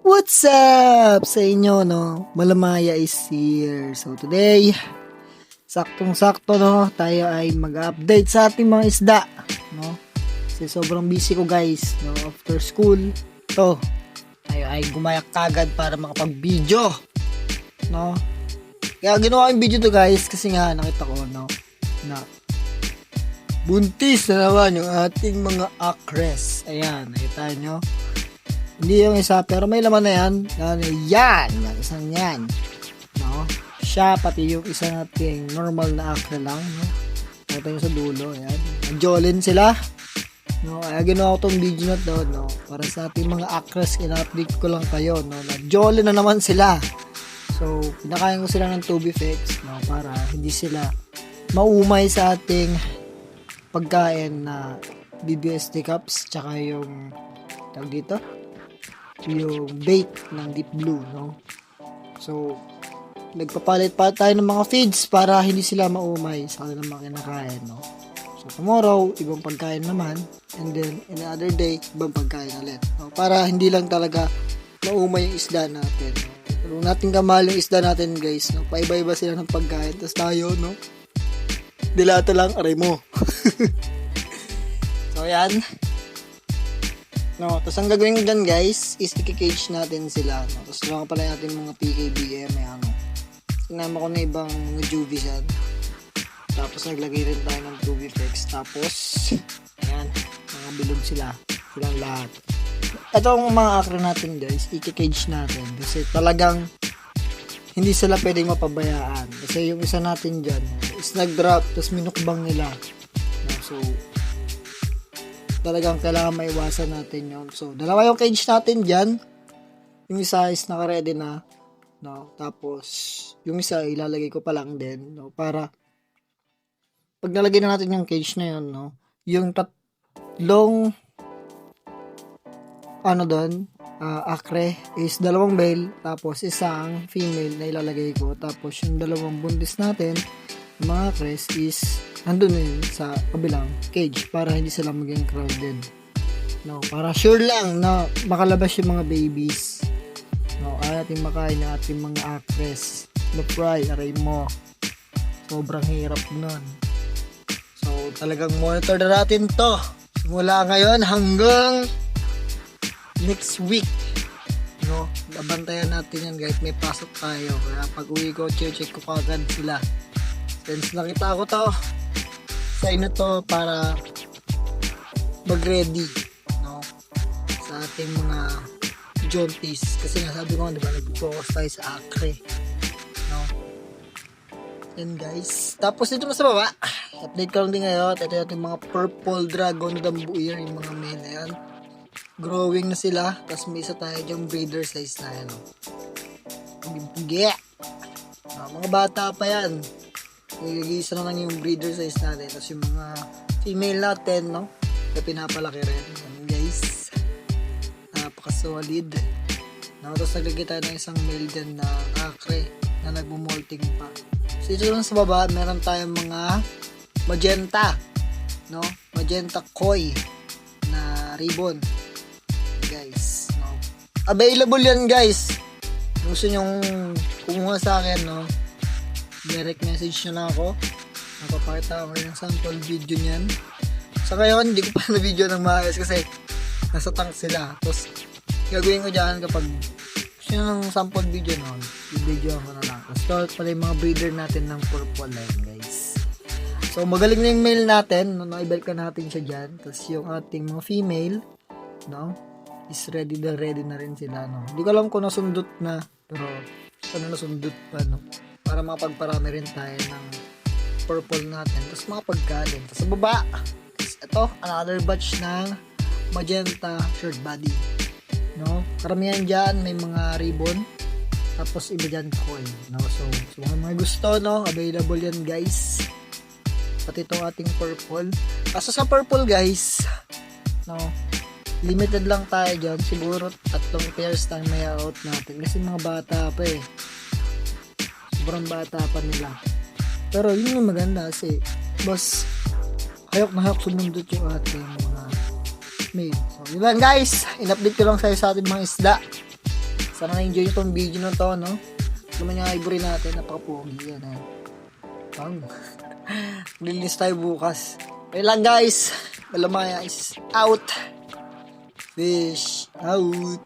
What's up sa inyo, no? Malamaya is here. So today, saktong-sakto, no? Tayo ay mag-update sa ating mga isda, no? Kasi sobrang busy ko, guys, no? After school, to tayo ay gumayak kagad para makapag-video, no? Kaya ginawa yung video to, guys, kasi nga nakita ko, no? Na buntis na naman yung ating mga acres. Ayan, nakita nyo? Hindi yung isa, pero may laman na yan. Yan, yung isang yan. No? Siya, pati yung isa nating normal na acre lang. No? Nakita nyo sa dulo, ayan. Jolin sila. No? Kaya ginawa ko tong video na to, no? Para sa ating mga acres, in-update ko lang kayo. No? Jolin na naman sila. So, pinakain ko sila ng Tubifex, no? Para hindi sila maumay sa ating pagkain na BBST cups, tsaka yung tawag dito, yung bait ng Deep Blue, no? So, nagpapalit pa tayo ng mga feeds para hindi sila maumay sa kanilang mga kinakain, no? So, tomorrow, ibang pagkain naman, and then, in another day, ibang pagkain ulit, no? Para hindi lang talaga maumay yung isda natin, no? Kung natin kamahal yung isda natin, guys, no? Paiba-iba sila ng pagkain, tapos tayo, no? Dilata lang, aray mo. So, yan. No, tapos ang gagawin ko dyan, guys, is i-cage natin sila. No? Tapos lang pala natin mga PKBM, may ano. Sinama ko na ibang mga juvies yan. Tapos naglagay rin tayo ng Tubifex. Tapos, ayan, mga bilog sila. Silang lahat. Itong mga acre natin, guys, i-cage natin. Kasi talagang hindi sila pwedeng mapabayaan. Kasi yung isa natin dyan is nag-drop, tapos minukbang nila. No? So, talagang kailangan maiwasan natin yun. So, dalawa yung cage natin dyan. Yung isa is naka-ready na. No? Tapos, yung isa ilalagay ko pa lang din. No? Para, pag nalagay na natin yung cage na yun, no? Yung tatlong, acre is dalawang male. Tapos, isang female na ilalagay ko. Tapos, yung dalawang buntis natin, mga acres is nandun yun sa kabilang cage para hindi sila maging crowded, no? Para sure lang na makalabas yung mga babies, no? Ay ating makain na ating mga acres na fry, aray mo, sobrang hirap nun. So talagang monitor na natin to simula ngayon hanggang next week, no? Nabantayan natin yan, guys. May pasok tayo, kaya pag uwi ko check ko kagad sila. Since nakita ko to sa inyo to para mag-ready, no? Sa ating mga jonties. Kasi nga sabi ko, di ba, nag-focus tayo sa acre, no? Yan, guys. Tapos dito na sa baba, update ko lang din ngayon. Ito yung mga purple dragon dambuyer, yung mga male na yan. Growing na sila. Tapos may isa tayo yung breeder size na yan, no? Mga bata pa yan. Nagigisa na lang yung breeder size natin. Tapos yung mga female natin, no? Na pinapalaki rin. Yan, guys. Napaka-solid. No? Tapos naglagay tayo ng isang male dyan na acre na nagmumolting pa. So ito lang sa baba, meron tayong mga magenta, no? Magenta koi na ribbon. Guys, no? Available yan, guys. Gusto nyong kumuha sa akin, no? Direct message nyo na ako. Napapakita ko rin ng sample video nyan. Sa ngayon, hindi ko pa na-video ng maayos kasi nasa tank sila. Tapos, gagawin ko dyan kapag gusto nyo ng sample video nun, i-video ko na lang. Tapos, start pala yung mga breeder natin ng purple line, guys. So, magaling na yung male natin. No, naibalik ka natin siya dyan. Tapos, yung ating mga female, no, is ready na rin sila, no. Hindi ko alam kung nasundot na, pero sana nasundot pa, no, para makapagparami rin tayo ng purple natin. Tapos makapagkalin. Tapos sa baba, ito, another batch ng magenta short body, no? Karamihan dyan, may mga ribbon. Tapos iba dyan koi, no? So mga gusto, no? Available yan, guys. Pati itong ating purple. Kaso sa purple, guys, no? Limited lang tayo dyan. Siguro 3 pairs lang may out natin. Kasi mga bata pa eh. Sobrang bata pa nila. Pero yun yung maganda kasi boss, hayok na hayok sumundot yung ating mga mail. So yun lang, guys, in-update ko lang sa ating mga isda. Sana na-enjoy nyo tong video na to, no? Naman yung ivory natin, napaka-pogi yan, ha? Pang. Lilis tayo bukas. Ayun lang, guys. Malamaya is out. Fish out.